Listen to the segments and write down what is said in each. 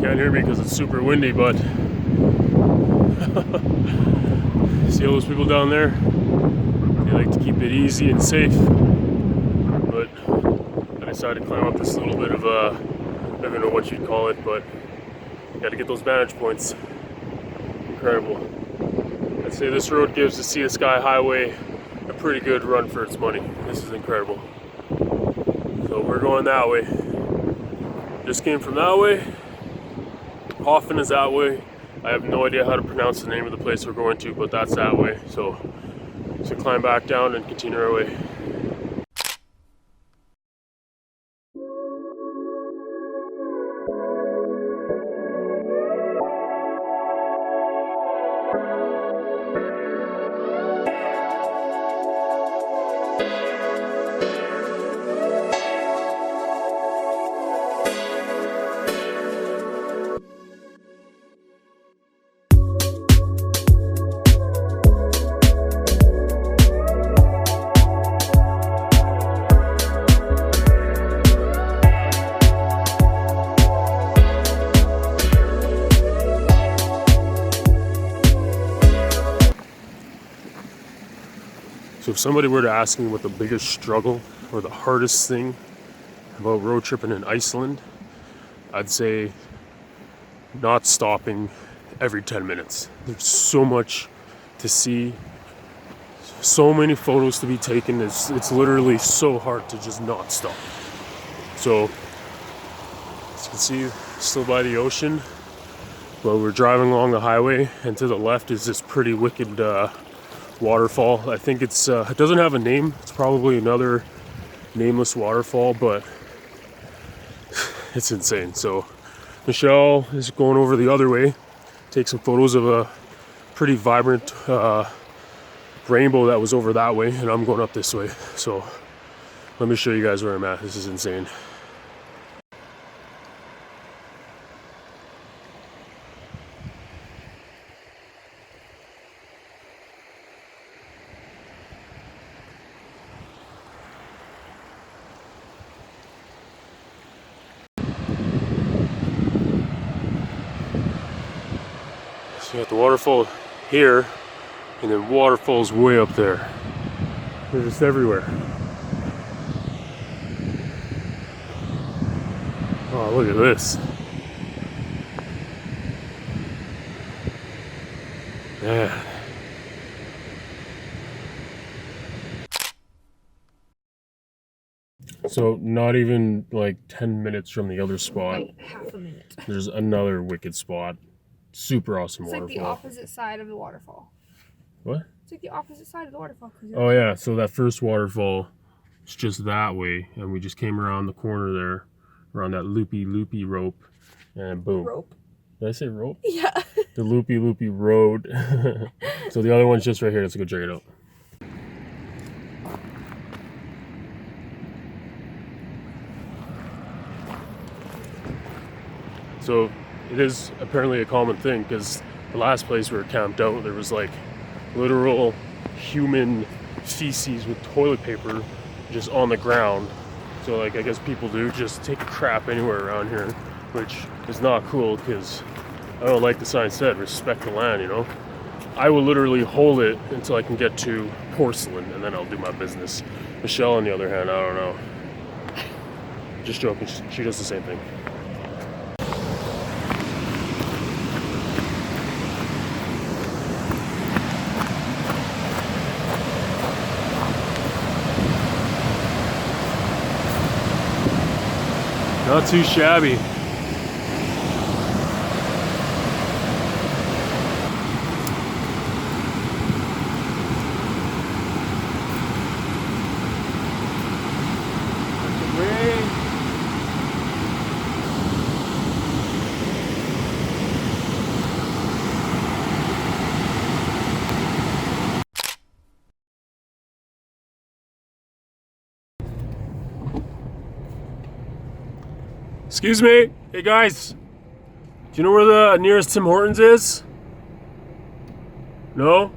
can't hear me because it's super windy, but see all those people down there? They like to keep it easy and safe, but I decided to climb up this little bit of I don't even know what you'd call it, but you got to get those vantage points. Incredible. I'd say this road gives the Sea to Sky Highway a pretty good run for its money. This is incredible. So we're going that way. Just came from that way. Hoffman is that way. I have no idea how to pronounce the name of the place we're going to, but that's that way. So climb back down and continue our way. So if somebody were to ask me what the biggest struggle or the hardest thing about road tripping in Iceland, I'd say not stopping every 10 minutes. There's so much to see, so many photos to be taken. It's literally so hard to just not stop. So as you can see, still by the ocean, but we're driving along the highway, and to the left is this pretty wicked waterfall. I think it doesn't have a name. It's probably another nameless waterfall, but it's insane. So Michelle is going over the other way, take some photos of a pretty vibrant rainbow that was over that way, and I'm going up this way. So let me show you guys where I'm at. This is insane. So you got the waterfall here, and then waterfalls way up there. They're just everywhere. Oh, look at this. Man. So not even like 10 minutes from the other spot. Like half a minute. There's another wicked spot. Super awesome waterfall. It's like the opposite side of the waterfall. What? It's like the opposite side of the waterfall. Oh yeah, so that first waterfall is just that way, and we just came around the corner there, around that loopy rope, and boom. Rope? Did I say rope? Yeah. The loopy road. So the other one's just right here. Let's go check it out. So it is apparently a common thing, because the last place we were camped out, there was like literal human feces with toilet paper just on the ground. So like, I guess people do just take a crap anywhere around here, which is not cool, because I don't like the sign said, respect the land, you know? I will literally hold it until I can get to porcelain, and then I'll do my business. Michelle, on the other hand, I don't know. Just joking, she does the same thing. Not too shabby. Excuse me. Hey guys. Do you know where the nearest Tim Hortons is? No?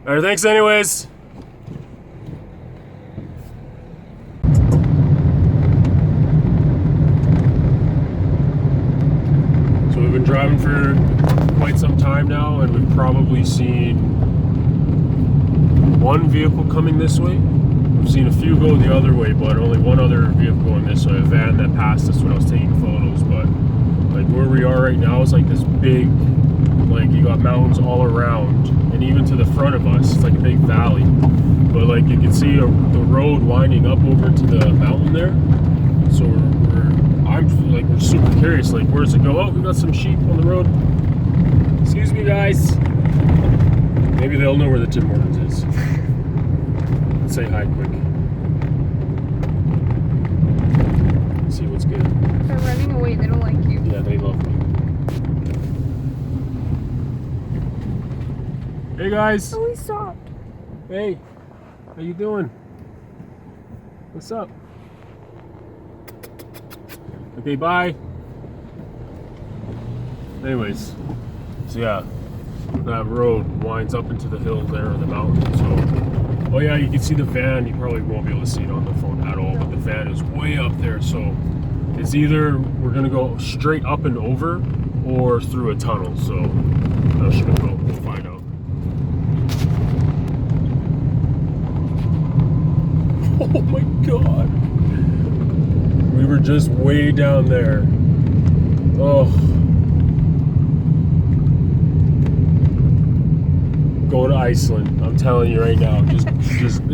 Alright, thanks anyways. probably seen one vehicle coming this way. I've seen a few go the other way, but only one other vehicle going this way. A van that passed us when I was taking photos. But like where we are right now is like this big, like you got mountains all around, and even to the front of us, it's like a big valley. But like you can see the road winding up over to the mountain there. So we're super curious. Like, where's it go? Oh, we got some sheep on the road. Excuse me, guys. Maybe they'll know where the Tim Hortons is. Let's say hi quick. See what's good. They're running away. They don't like you. Yeah, they love me. Hey guys. Oh, he stopped. Hey, how you doing? What's up? Okay, bye. Anyways, so yeah, that road winds up into the hills there in the mountain. So, oh yeah, you can see the van. You probably won't be able to see it on the phone at all, but the van is way up there. So it's either we're gonna go straight up and over or through a tunnel. So that should go. We'll find out. Oh my god. We were just way down there. Oh. Go to Iceland. I'm telling you right now.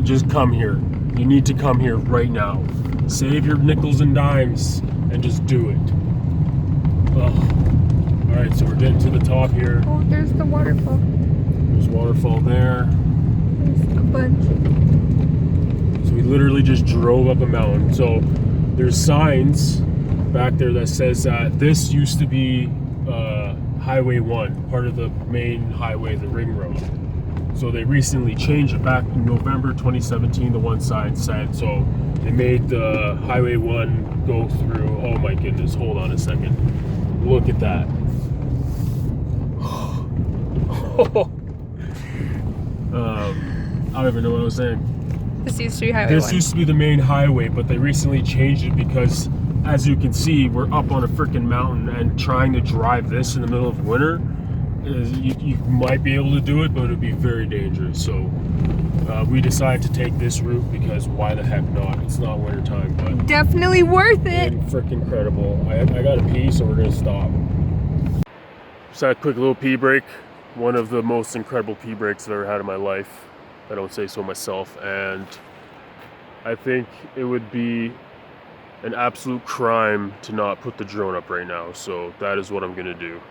Just come here. You need to come here right now. Save your nickels and dimes and just do it. Oh. Alright, so we're getting to the top here. Oh, there's the waterfall. There's waterfall there. There's a bunch. So we literally just drove up a mountain. So there's signs back there that says that this used to be Highway 1, part of the main highway, the ring road. So they recently changed it back in November 2017. The one sign said, so they made the Highway 1 go through. Oh my goodness, hold on a second. Look at that. I don't even know what I was saying. This used to be Highway 1. This used to be the main highway, but they recently changed it because, as you can see, we're up on a freaking mountain, and trying to drive this in the middle of winter, you might be able to do it, but it would be very dangerous. So we decided to take this route because why the heck not? It's not winter time, but Definitely worth it. freaking incredible. I got to pee, so we're gonna stop. Just had a quick little pee break. One of the most incredible pee breaks I've ever had in my life. I don't say so myself, and I think it would be an absolute crime to not put the drone up right now, so that is what I'm gonna do.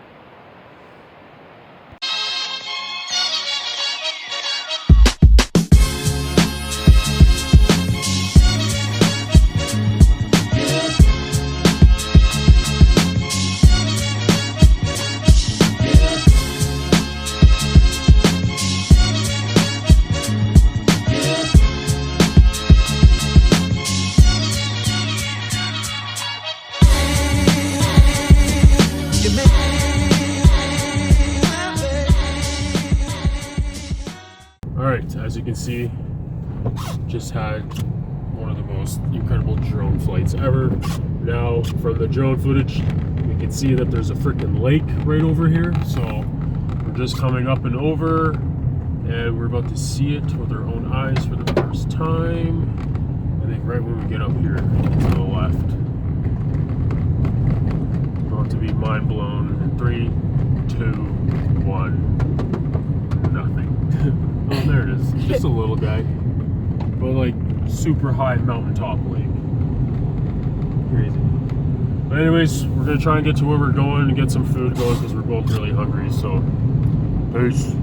Alright, as you can see, just had one of the most incredible drone flights ever. Now, from the drone footage, we can see that there's a freaking lake right over here. So, we're just coming up and over, and we're about to see it with our own eyes for the first time. I think right when we get up here to the left. About to be mind blown in 3, 2, 1. Nothing. Oh, there it is. Just a little guy. But like super high mountaintop lake. Crazy. But anyways, we're gonna try and get to where we're going and get some food going because we're both really hungry. So, peace.